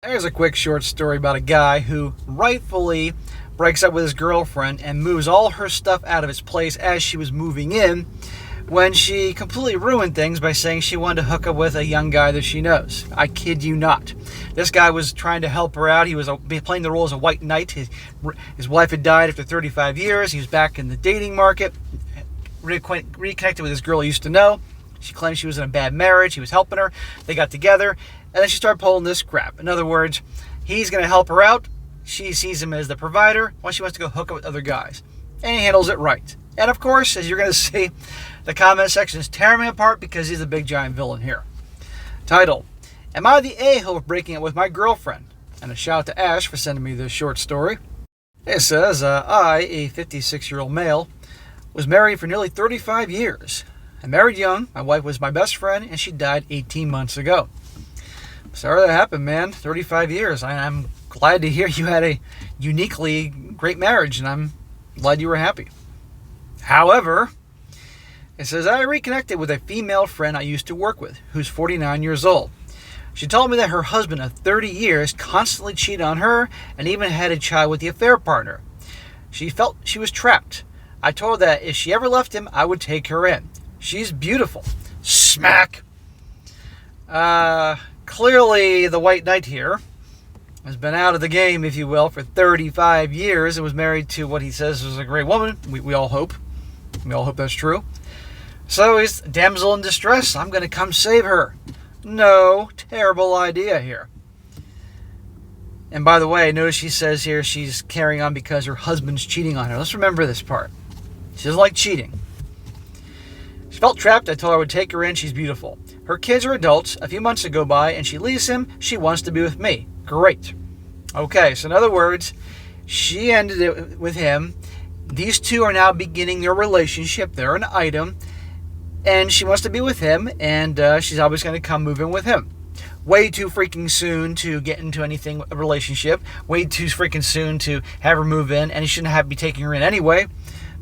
Here's a quick short story about a guy who rightfully breaks up with his girlfriend and moves all her stuff out of its place as she was moving in when she completely ruined things by saying she wanted to hook up with a young guy that she knows. I kid you not. This guy was trying to help her out. He was playing the role as a white knight. His wife had died after 35 years. He was back in the dating market, reconnected with this girl he used to know. She claimed she was in a bad marriage. He was helping her. They got together. And then she started pulling this crap. In other words, he's going to help her out. She sees him as the provider while she wants to go hook up with other guys. And he handles it right. And of course, as you're going to see, the comment section is tearing me apart because he's the big giant villain here. Title: Am I the a-hole of breaking up with my girlfriend? And a shout out to Ash for sending me this short story. It says, I, a 56-year-old male, was married for nearly 35 years. I married young. My wife was my best friend, and she died 18 months ago. Sorry that happened, man. 35 years. I'm glad to hear you had a uniquely great marriage, and I'm glad you were happy. However, it says, I reconnected with a female friend I used to work with, who's 49 years old. She told me that her husband of 30 years constantly cheated on her and even had a child with the affair partner. She felt she was trapped. I told her that if she ever left him, I would take her in. She's beautiful. Smack! Clearly, the white knight here has been out of the game, if you will, for 35 years and was married to what he says was a great woman. We all hope. We all hope that's true. So he's damsel in distress. I'm going to come save her. No, terrible idea here. And by the way, notice she says here she's carrying on because her husband's cheating on her. Let's remember this part. She doesn't like cheating. She felt trapped. I told her I would take her in. She's beautiful. Her kids are adults. A few months go by and she leaves him. She wants to be with me. Great. Okay, so in other words, she ended it with him. These two are now beginning their relationship. They're an item. And she wants to be with him. And she's always going to come move in with him. Way too freaking soon to get into anything, a relationship. Way too freaking soon to have her move in. And he shouldn't have to be taking her in anyway.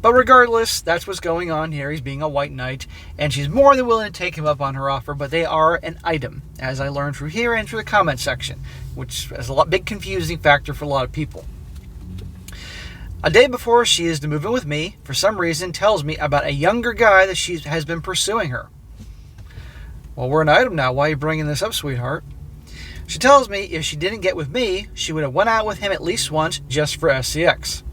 But regardless, that's what's going on here. He's being a white knight, and she's more than willing to take him up on her offer, but they are an item, as I learned through here and through the comment section, which is a big confusing factor for a lot of people. A day before she is to move in with me, for some reason, tells me about a younger guy that she has been pursuing her. Well, we're an item now. Why are you bringing this up, sweetheart? She tells me if she didn't get with me, she would have went out with him at least once just for SCX.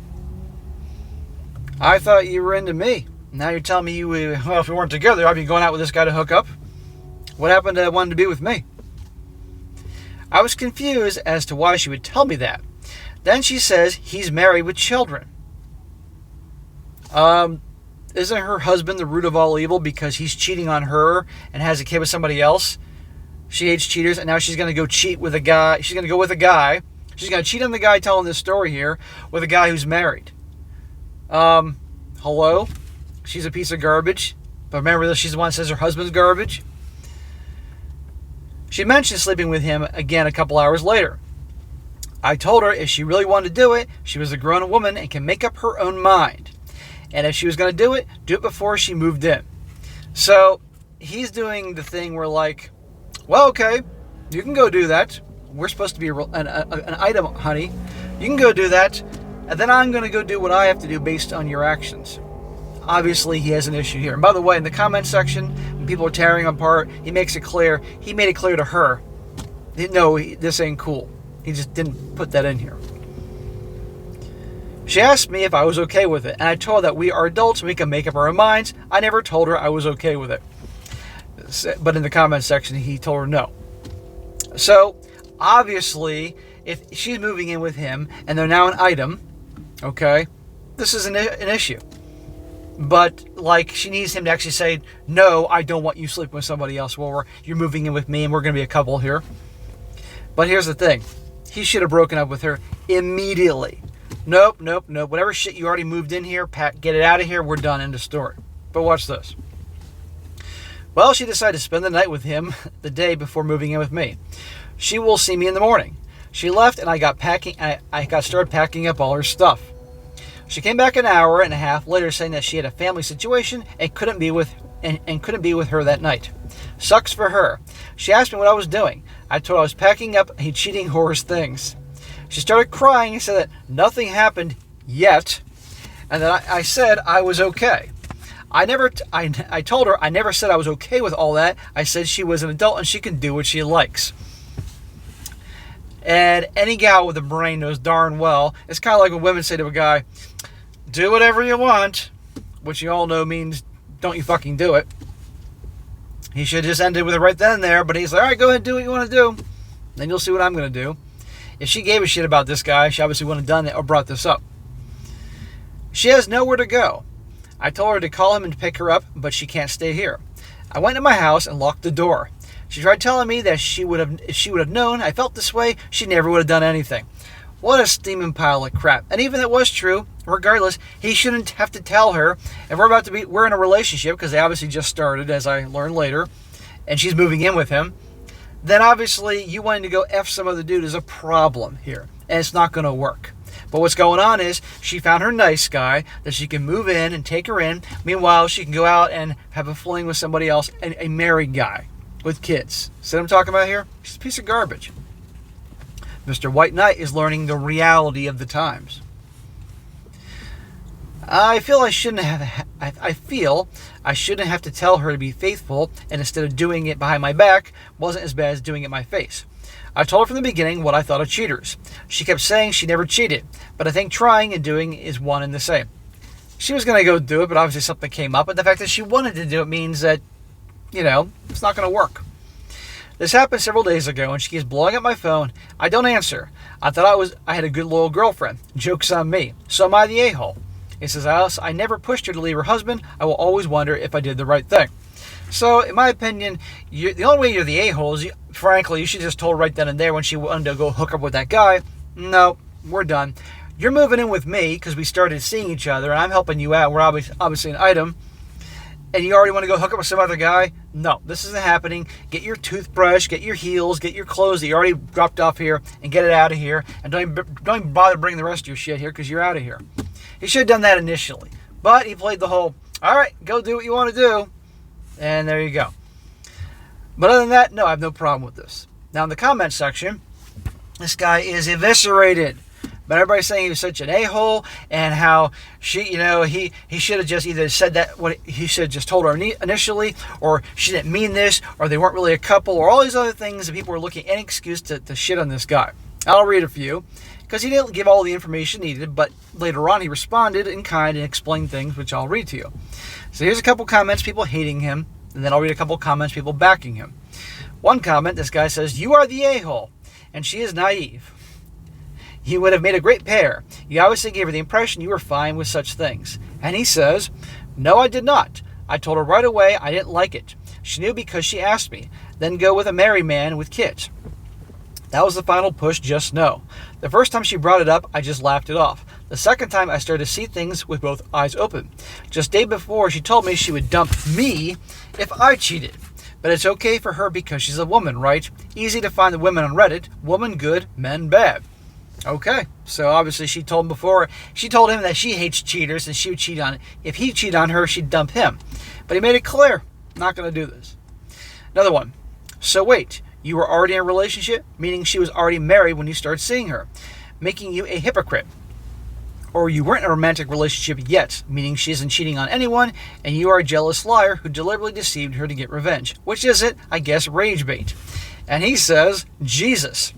I thought you were into me. Now you're telling me if we weren't together, I'd be going out with this guy to hook up? What happened to wanting to be with me? I was confused as to why she would tell me that. Then she says he's married with children. Isn't her husband the root of all evil because he's cheating on her and has a kid with somebody else? She hates cheaters, and now she's going to go cheat with a guy. She's going to go with a guy. She's going to cheat on the guy telling this story here with a guy who's married. Hello? She's a piece of garbage. But remember that she's the one that says her husband's garbage. She mentioned sleeping with him again a couple hours later. I told her if she really wanted to do it, she was a grown woman and can make up her own mind. And if she was going to do it before she moved in. So, he's doing the thing where like, well, okay, you can go do that. We're supposed to be an item, honey. You can go do that. And then I'm going to go do what I have to do based on your actions. Obviously, he has an issue here. And by the way, in the comment section, when people are tearing him apart, he made it clear to her, no, this ain't cool. He just didn't put that in here. She asked me if I was okay with it, and I told her that we are adults and we can make up our own minds. I never told her I was okay with it. But in the comment section, he told her no. So, obviously, if she's moving in with him and they're now an item, okay, this is an issue. But, like, she needs him to actually say, no, I don't want you sleeping with somebody else. Well, you're moving in with me and we're going to be a couple here. But here's the thing. He should have broken up with her immediately. Nope. Whatever shit you already moved in here, Pat, get it out of here. We're done. End of story. But watch this. Well, she decided to spend the night with him the day before moving in with me. She will see me in the morning. She left and I got started packing up all her stuff. She came back an hour and a half later saying that she had a family situation and couldn't be with her that night. Sucks for her. She asked me what I was doing. I told her I was packing up and cheating horse things. She started crying and said that nothing happened yet, and that I said I was okay. I told her I never said I was okay with all that. I said she was an adult and she can do what she likes. And any gal with a brain knows darn well, it's kind of like when women say to a guy, do whatever you want, which you all know means don't you fucking do it. He should have just ended with it right then and there, but he's like, all right, go ahead and do what you want to do. Then you'll see what I'm going to do. If she gave a shit about this guy, she obviously wouldn't have done it or brought this up. She has nowhere to go. I told her to call him and pick her up, but she can't stay here. I went to my house and locked the door. She tried telling me that if she would have known I felt this way, she never would have done anything. What a steaming pile of crap. And even if it was true, regardless, he shouldn't have to tell her. And we're in a relationship, because they obviously just started, as I learned later, and she's moving in with him. Then obviously you wanting to go F some other dude is a problem here. And it's not going to work. But what's going on is she found her nice guy that she can move in and take her in. Meanwhile, she can go out and have a fling with somebody else, a married guy with kids. See what I'm talking about here? She's a piece of garbage. Mr. White Knight is learning the reality of the times. I feel I shouldn't have to tell her to be faithful, and instead of doing it behind my back, wasn't as bad as doing it in my face. I told her from the beginning what I thought of cheaters. She kept saying she never cheated, but I think trying and doing is one and the same. She was going to go do it, but obviously something came up, and the fact that she wanted to do it means that, it's not going to work. This happened several days ago, and she keeps blowing up my phone. I don't answer. I thought I had a good loyal girlfriend. Joke's on me. So am I the a-hole. He says, I never pushed her to leave her husband. I will always wonder if I did the right thing. So, in my opinion, the only way you're the a-hole is, frankly, you should just told her right then and there when she wanted to go hook up with that guy, no, we're done. You're moving in with me because we started seeing each other, and I'm helping you out. We're obviously an item. And you already want to go hook up with some other guy? No, this isn't happening. Get your toothbrush, get your heels, get your clothes that you already dropped off here, and get it out of here. And don't even bother bringing the rest of your shit here, because you're out of here. He should have done that initially. But he played the whole, all right, go do what you want to do. And there you go. But other than that, no, I have no problem with this. Now, in the comment section, this guy is eviscerated. But everybody's saying he was such an a-hole, and how he should have just either said that, what he should have just told her initially, or she didn't mean this, or they weren't really a couple, or all these other things that people were looking at any excuse to shit on this guy. I'll read a few, because he didn't give all the information needed, but later on he responded in kind and explained things, which I'll read to you. So here's a couple comments, people hating him, and then I'll read a couple comments, people backing him. One comment, this guy says, you are the a-hole, and she is naive. You would have made a great pair. You obviously gave her the impression you were fine with such things. And he says, no, I did not. I told her right away I didn't like it. She knew because she asked me. Then go with a married man with kids. That was the final push, just no. The first time she brought it up, I just laughed it off. The second time, I started to see things with both eyes open. Just day before, she told me she would dump me if I cheated. But it's okay for her because she's a woman, right? Easy to find the women on Reddit. Woman good, men bad. Okay, so obviously she told him that she hates cheaters and she would cheat on, if he cheated on her, she'd dump him. But he made it clear, not going to do this. Another one. So wait, you were already in a relationship, meaning she was already married when you started seeing her, making you a hypocrite. Or you weren't in a romantic relationship yet, meaning she isn't cheating on anyone, and you are a jealous liar who deliberately deceived her to get revenge. Which is it? I guess rage bait. And he says, Jesus.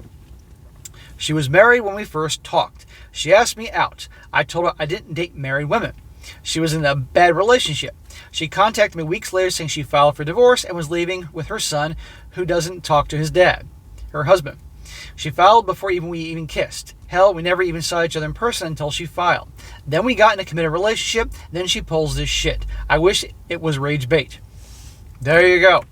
She was married when we first talked. She asked me out. I told her I didn't date married women. She was in a bad relationship. She contacted me weeks later saying she filed for divorce and was leaving with her son, who doesn't talk to his dad, her husband. She filed before we even kissed. Hell, we never even saw each other in person until she filed. Then we got in a committed relationship. Then she pulls this shit. I wish it was rage bait. There you go.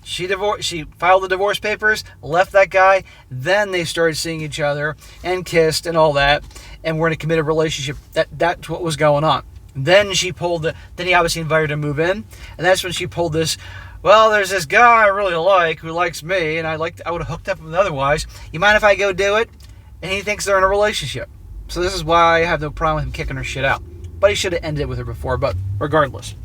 She filed the divorce papers, left that guy, then they started seeing each other and kissed and all that, and were in a committed relationship. That's what was going on. Then he obviously invited her to move in, and that's when she pulled this, well, there's this guy I really like who likes me, and I would have hooked up with him otherwise. You mind if I go do it? And he thinks they're in a relationship. So this is why I have no problem with him kicking her shit out. But he should have ended it with her before, but regardless.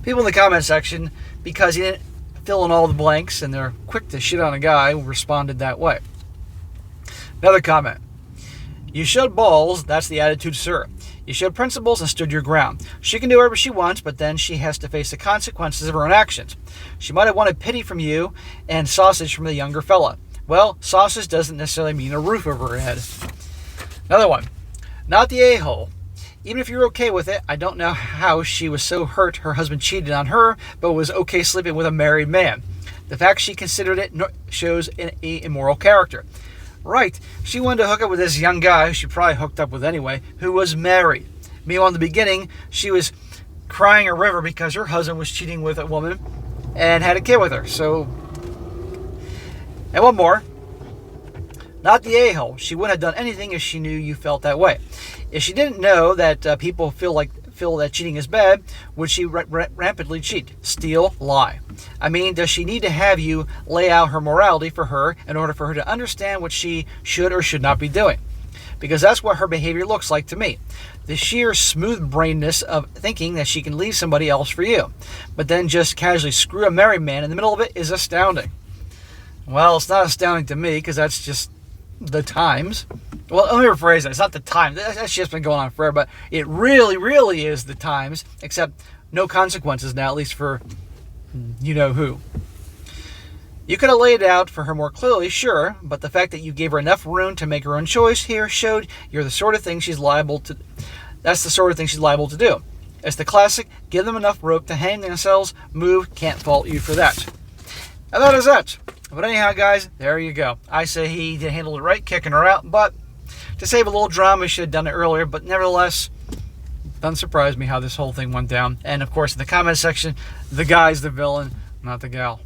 People in the comment section, because he didn't fill in all the blanks, and they're quick to shit on a guy who responded that way. Another comment. You showed balls, that's the attitude, sir. You showed principles and stood your ground. She can do whatever she wants, but then she has to face the consequences of her own actions. She might have wanted pity from you and sausage from the younger fella. Well, sausage doesn't necessarily mean a roof over her head. Another one. Not the a-hole. Even if you're okay with it, I don't know how she was so hurt her husband cheated on her, but was okay sleeping with a married man. The fact she considered it shows an immoral character. Right, she wanted to hook up with this young guy, who she probably hooked up with anyway, who was married. Meanwhile, in the beginning, she was crying a river because her husband was cheating with a woman and had a kid with her. So, and one more. Not the a-hole. She wouldn't have done anything if she knew you felt that way. If she didn't know that people feel that cheating is bad, would she rampantly cheat, steal, lie? I mean, does she need to have you lay out her morality for her in order for her to understand what she should or should not be doing? Because that's what her behavior looks like to me. The sheer smooth-brainedness of thinking that she can leave somebody else for you, but then just casually screw a married man in the middle of it is astounding. Well, it's not astounding to me because that's just the times. Well, let me rephrase that. It's not the times. That's just been going on forever, but it really, really is the times, except no consequences now, at least for you-know-who. You could have laid it out for her more clearly, sure, but the fact that you gave her enough room to make her own choice here showed you're the sort of thing she's liable to. That's the sort of thing she's liable to do. It's the classic, give them enough rope to hang themselves, move, can't fault you for that. And that is it. But anyhow, guys, there you go. I say he did handle it right, kicking her out, but to save a little drama, he should have done it earlier, but nevertheless, doesn't surprise me how this whole thing went down. And of course, in the comment section, the guy's the villain, not the gal.